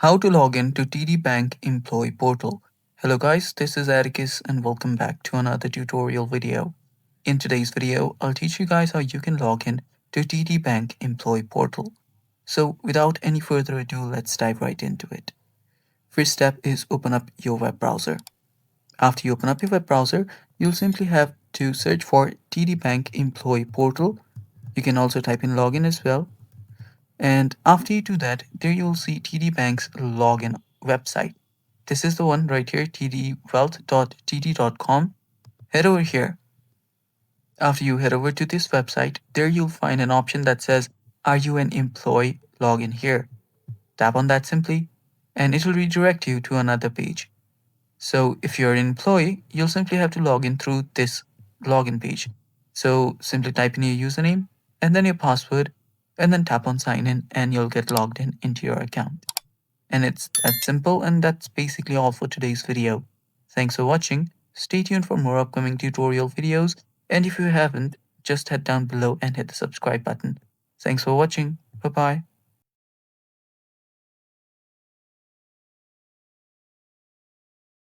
How to log in to TD Bank Employee Portal. Hello guys, this is Atticus and welcome back to another tutorial video. In today's video, I'll teach you guys how you can log in to TD Bank Employee Portal. So without any further ado, let's dive right into it. First step is open up your web browser. After you open up your web browser, you'll simply have to search for TD Bank Employee Portal. You can also type in login as well. And after you do that, there you'll see TD Bank's login website. This is the one right here, tdwealth.td.com. Head over here. After you head over to this website, there you'll find an option that says, "Are you an employee? Log in here." Tap on that simply, and it will redirect you to another page. So if you're an employee, you'll simply have to log in through this login page. So simply type in your username and then your password and then tap on sign in and you'll get logged in into your account. And it's that simple, and that's basically all for today's video. Thanks for watching. Stay tuned for more upcoming tutorial videos, and if you haven't, just head down below and hit the subscribe button. Thanks for watching. Bye bye.